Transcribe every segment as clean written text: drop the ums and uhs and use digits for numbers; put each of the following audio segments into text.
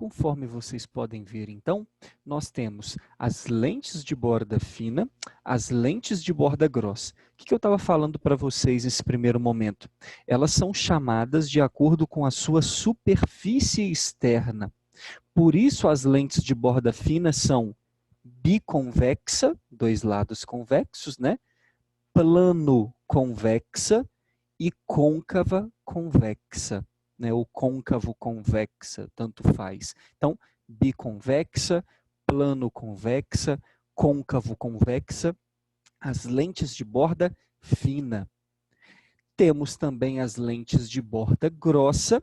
Conforme vocês podem ver, então, nós temos as lentes de borda fina, as lentes de borda grossa. O que eu estava falando para vocês nesse primeiro momento? Elas são chamadas de acordo com a sua superfície externa. Por isso, as lentes de borda fina são biconvexa, dois lados convexos, né? Plano convexa e côncava convexa, né? Ou côncavo convexa, tanto faz. Então, biconvexa, plano convexa, côncavo convexa, as lentes de borda fina. Temos também as lentes de borda grossa.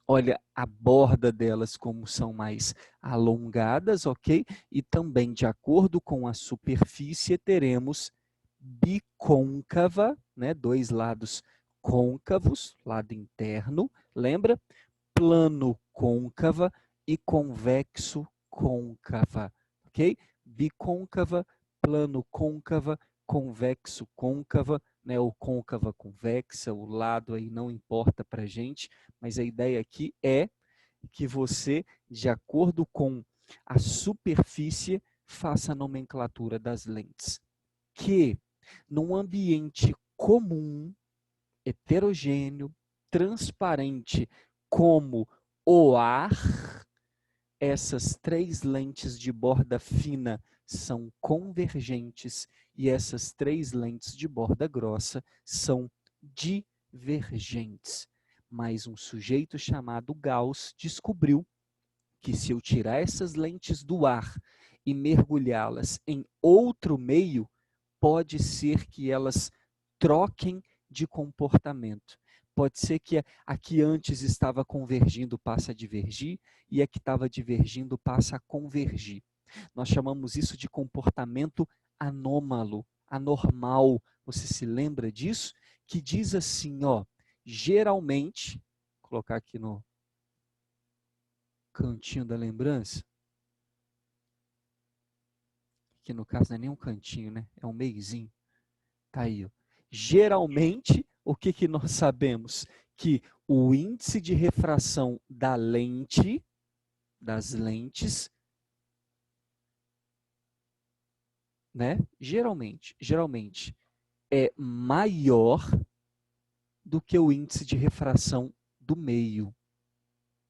Olha a borda delas como são mais alongadas, ok? E também, de acordo com a superfície, teremos bicôncava, né? Dois lados côncavos, lado interno, lembra? Plano côncava e convexo côncava, ok? Bicôncava, plano côncava, convexo côncava, né? Ou côncava convexa, o lado aí não importa para a gente, mas a ideia aqui é que você, de acordo com a superfície, faça a nomenclatura das lentes. Que, num ambiente comum, heterogêneo, transparente, como o ar, essas três lentes de borda fina são convergentes e essas três lentes de borda grossa são divergentes. Mas um sujeito chamado Gauss descobriu que se eu tirar essas lentes do ar e mergulhá-las em outro meio, pode ser que elas troquem de comportamento. Pode ser que a que antes estava convergindo passe a divergir e a que estava divergindo passa a convergir. Nós chamamos isso de comportamento anômalo, anormal. Você se lembra disso? Que diz assim, ó, geralmente, vou colocar aqui no cantinho da lembrança, que no caso não é nem um cantinho, né? É um meiozinho. Tá aí, ó. Geralmente, o que nós sabemos? Que o índice de refração da lente, das lentes, né? Geralmente é maior do que o índice de refração do meio.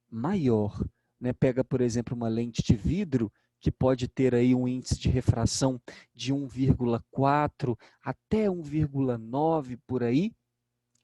Maior, né? Pega, por exemplo, uma lente de vidro que pode ter aí um índice de refração de 1,4 até 1,9 por aí,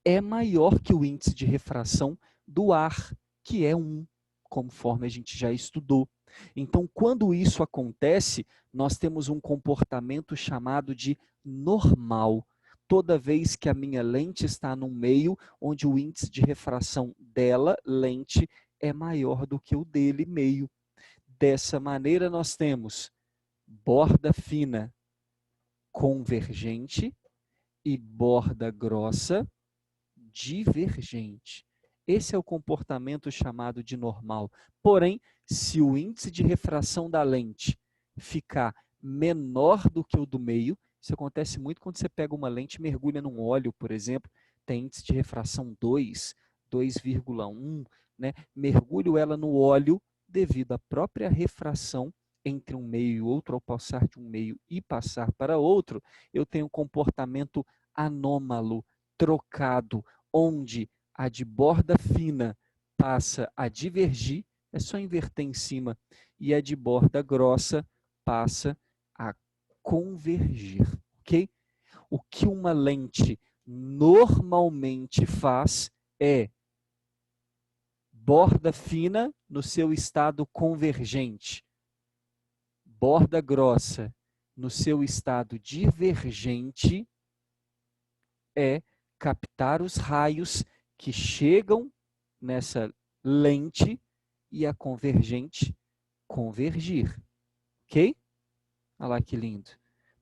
é maior que o índice de refração do ar, que é 1, conforme a gente já estudou. Então, quando isso acontece, nós temos um comportamento chamado de normal. Toda vez que a minha lente está num meio onde o índice de refração dela, lente, é maior do que o dele, meio. Dessa maneira, nós temos borda fina convergente e borda grossa divergente. Esse é o comportamento chamado de normal. Porém, se o índice de refração da lente ficar menor do que o do meio, isso acontece muito quando você pega uma lente e mergulha num óleo, por exemplo, tem índice de refração 2, 2,1, né? Mergulho ela no óleo devido à própria refração entre um meio e outro, ao passar de um meio e passar para outro, eu tenho um comportamento anômalo, trocado, onde a de borda fina passa a divergir, é só inverter em cima, e a de borda grossa passa a convergir, ok? O que uma lente normalmente faz é borda fina no seu estado convergente, borda grossa no seu estado divergente, é captar os raios que chegam nessa lente e a convergente convergir, ok? Olha lá que lindo.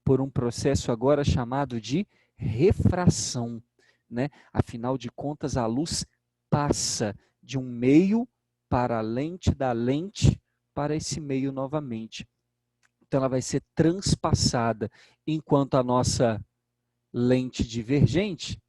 Por um processo agora chamado de refração, né? Afinal de contas, a luz passa de um meio para a lente, da lente para esse meio novamente. Então ela vai ser transpassada, enquanto a nossa lente divergente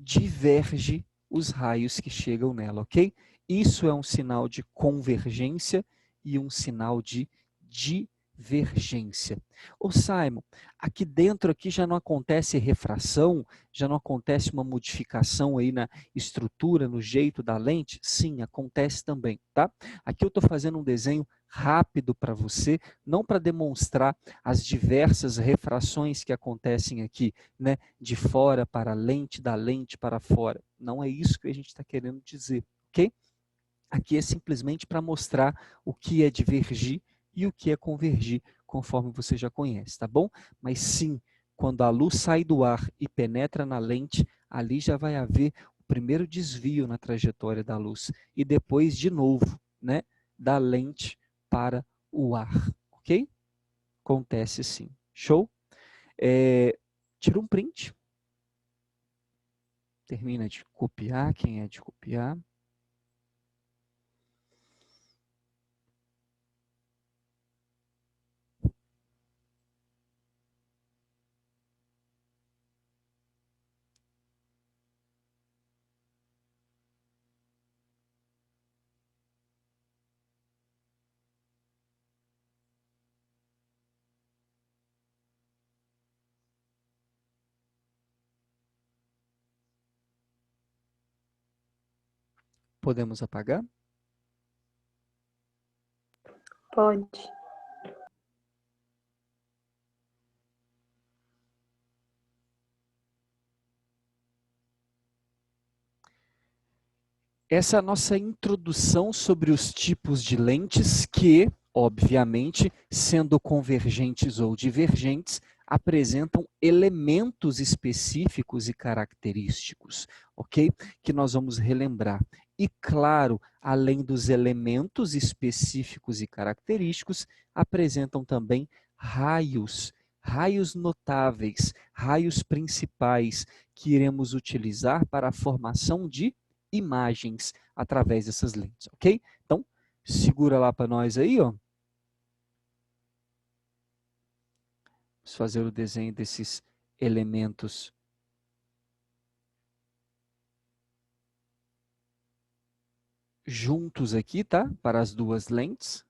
diverge os raios que chegam nela, ok? Isso é um sinal de convergência e um sinal de divergência. Ô Simon, aqui dentro aqui já não acontece refração, já não acontece uma modificação aí na estrutura, no jeito da lente? Sim, acontece também, tá? Aqui eu estou fazendo um desenho rápido para você, não para demonstrar as diversas refrações que acontecem aqui, né? De fora para a lente, da lente para fora. Não é isso que a gente está querendo dizer, ok? Aqui é simplesmente para mostrar o que é divergir e o que é convergir, conforme você já conhece, tá bom? Mas sim, quando a luz sai do ar e penetra na lente, ali já vai haver o primeiro desvio na trajetória da luz. E depois, de novo, né, da lente para o ar, ok? Acontece sim. Show? Tira um print. Termina de copiar, quem é de copiar. Podemos apagar? Pode. Essa é a nossa introdução sobre os tipos de lentes que, obviamente, sendo convergentes ou divergentes, apresentam elementos específicos e característicos, ok? Que nós vamos relembrar. E, claro, além dos elementos específicos e característicos, apresentam também raios, raios notáveis, raios principais que iremos utilizar para a formação de imagens através dessas lentes, ok? Então, segura lá para nós aí, ó. Vamos fazer o desenho desses elementos juntos aqui, tá? Para as duas lentes.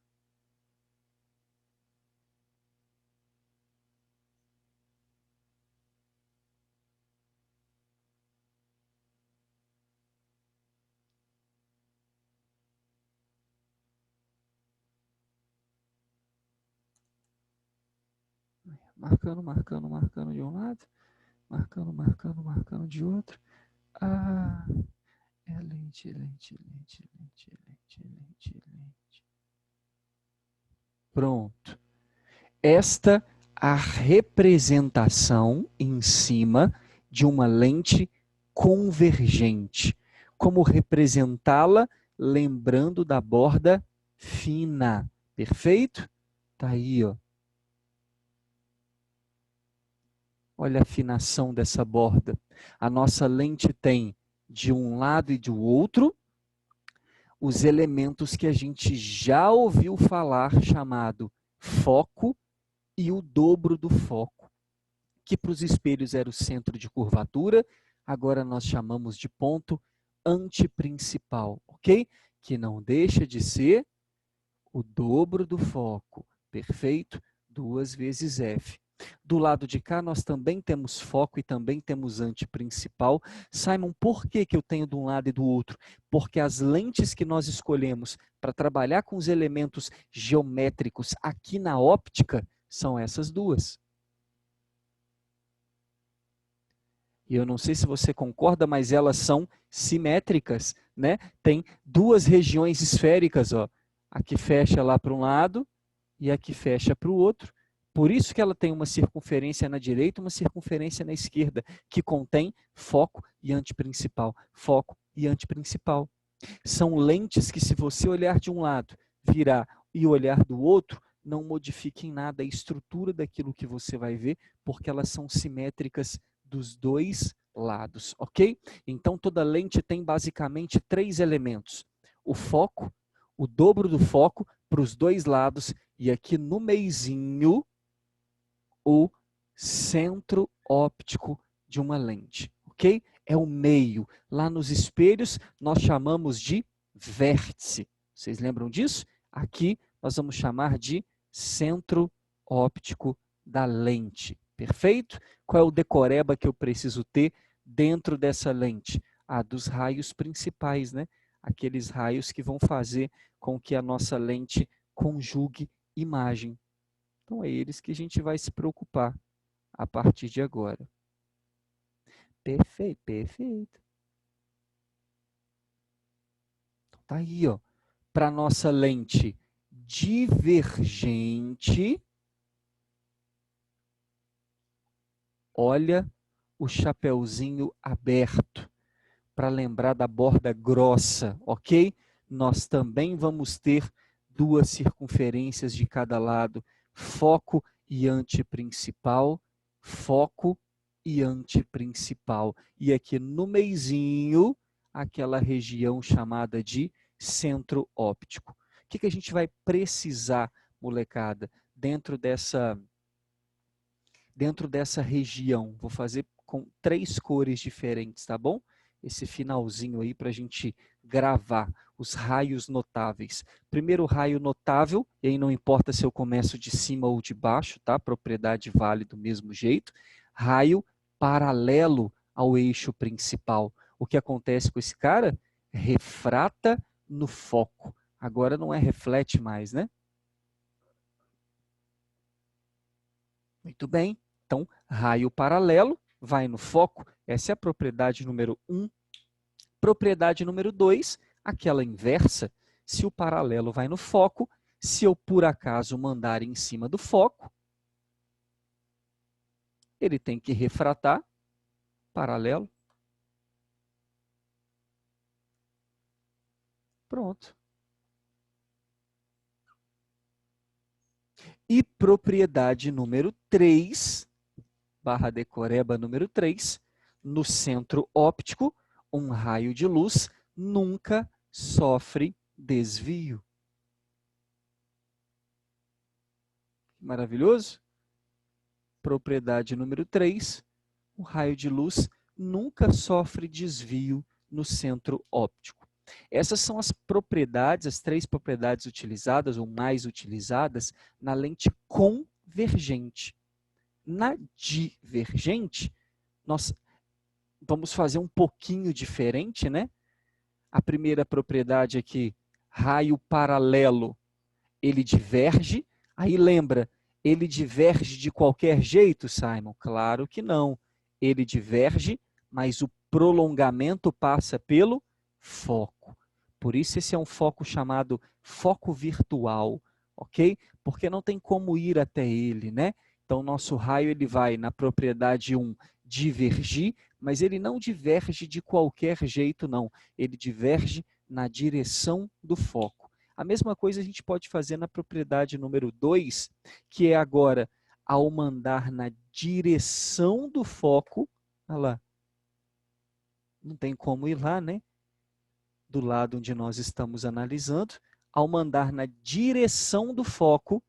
Marcando, marcando, marcando de um lado. Marcando, marcando, marcando de outro. Ah, é lente, lente, lente, lente, lente, lente, lente. Pronto. Esta a representação em cima de uma lente convergente. Como representá-la? Lembrando da borda fina. Perfeito? Tá aí, ó. Olha a afinação dessa borda. A nossa lente tem, de um lado e do outro, os elementos que a gente já ouviu falar, chamado foco e o dobro do foco, que para os espelhos era o centro de curvatura, agora nós chamamos de ponto antiprincipal, ok? Que não deixa de ser o dobro do foco, perfeito? 2 vezes F. Do lado de cá, nós também temos foco e também temos antiprincipal. Simon, por que eu tenho de um lado e do outro? Porque as lentes que nós escolhemos para trabalhar com os elementos geométricos aqui na óptica são essas duas. E eu não sei se você concorda, mas elas são simétricas, né? Tem duas regiões esféricas, ó. A que fecha lá para um lado e a que fecha para o outro. Por isso que ela tem uma circunferência na direita e uma circunferência na esquerda, que contém foco e antiprincipal. Foco e antiprincipal. São lentes que, se você olhar de um lado, virar e olhar do outro, não modifiquem nada a estrutura daquilo que você vai ver, porque elas são simétricas dos dois lados, ok? Então, toda lente tem basicamente 3 elementos. O foco, o dobro do foco para os dois lados e aqui no meizinho, o centro óptico de uma lente, ok? É o meio. Lá nos espelhos, nós chamamos de vértice. Vocês lembram disso? Aqui, nós vamos chamar de centro óptico da lente. Perfeito? Qual é o decoreba que eu preciso ter dentro dessa lente? Dos raios principais, né? Aqueles raios que vão fazer com que a nossa lente conjugue imagem. Então, é eles que a gente vai se preocupar a partir de agora. Perfeito, perfeito. Então, tá aí, ó. Para nossa lente divergente, olha o chapeuzinho aberto, para lembrar da borda grossa, ok? Nós também vamos ter duas circunferências de cada lado, foco e anteprincipal, foco e anteprincipal. E aqui no meizinho, aquela região chamada de centro óptico. O que a gente vai precisar, molecada, dentro dessa região? Vou fazer com 3 cores diferentes, tá bom? Esse finalzinho aí para a gente gravar os raios notáveis. Primeiro raio notável, e aí não importa se eu começo de cima ou de baixo, tá? Propriedade vale do mesmo jeito. Raio paralelo ao eixo principal. O que acontece com esse cara? Refrata no foco. Agora não é reflete mais, né? Muito bem. Então, raio paralelo vai no foco. Essa é a propriedade número 1. Propriedade número 2, aquela inversa. Se o paralelo vai no foco, se eu por acaso mandar em cima do foco, ele tem que refratar paralelo. Pronto. E propriedade número 3, barra decoreba número 3, no centro óptico, um raio de luz nunca sofre desvio. Maravilhoso? Propriedade número 3, o raio de luz nunca sofre desvio no centro óptico. Essas são as propriedades, as 3 propriedades utilizadas ou mais utilizadas na lente convergente. Na divergente, nós vamos fazer um pouquinho diferente, né? A primeira propriedade aqui, raio paralelo, ele diverge. Aí lembra, ele diverge de qualquer jeito, Simon? Claro que não. Ele diverge, mas o prolongamento passa pelo foco. Por isso esse é um foco chamado foco virtual, ok? Porque não tem como ir até ele, né? Então, nosso raio ele vai na propriedade 1 divergir, mas ele não diverge de qualquer jeito, não. Ele diverge na direção do foco. A mesma coisa a gente pode fazer na propriedade número 2, que é agora, ao mandar na direção do foco, olha lá, não tem como ir lá, né? Do lado onde nós estamos analisando, ao mandar na direção do foco,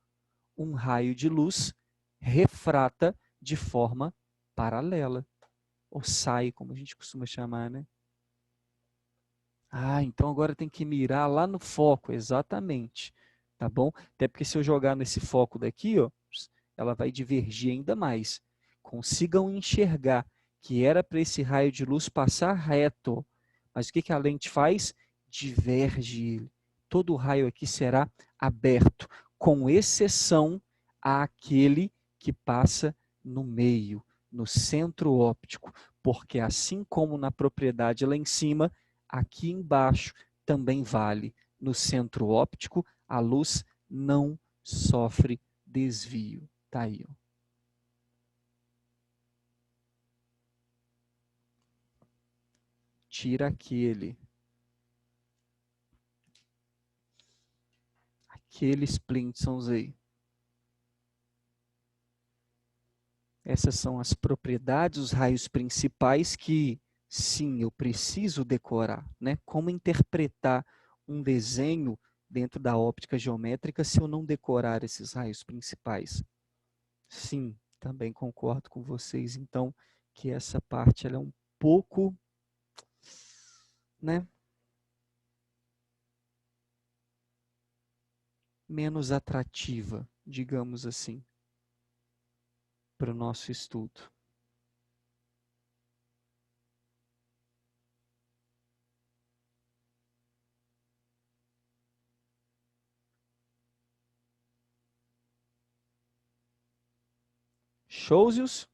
um raio de luz refrata de forma paralela, ou sai, como a gente costuma chamar, né? Então agora tem que mirar lá no foco, exatamente, tá bom? Até porque se eu jogar nesse foco daqui, ó, ela vai divergir ainda mais. Consigam enxergar que era para esse raio de luz passar reto, mas o que a lente faz? Diverge ele. Todo o raio aqui será aberto, com exceção àquele que passa no meio, no centro óptico, porque assim como na propriedade lá em cima, aqui embaixo também vale. No centro óptico, a luz não sofre desvio. Tá aí, ó. Tira aqueles Plindsons aí. Essas são as propriedades, os raios principais que, sim, eu preciso decorar, né? Como interpretar um desenho dentro da óptica geométrica se eu não decorar esses raios principais? Sim, também concordo com vocês, então, que essa parte ela é um pouco né, menos atrativa, digamos assim, para o nosso estudo. Shows-os?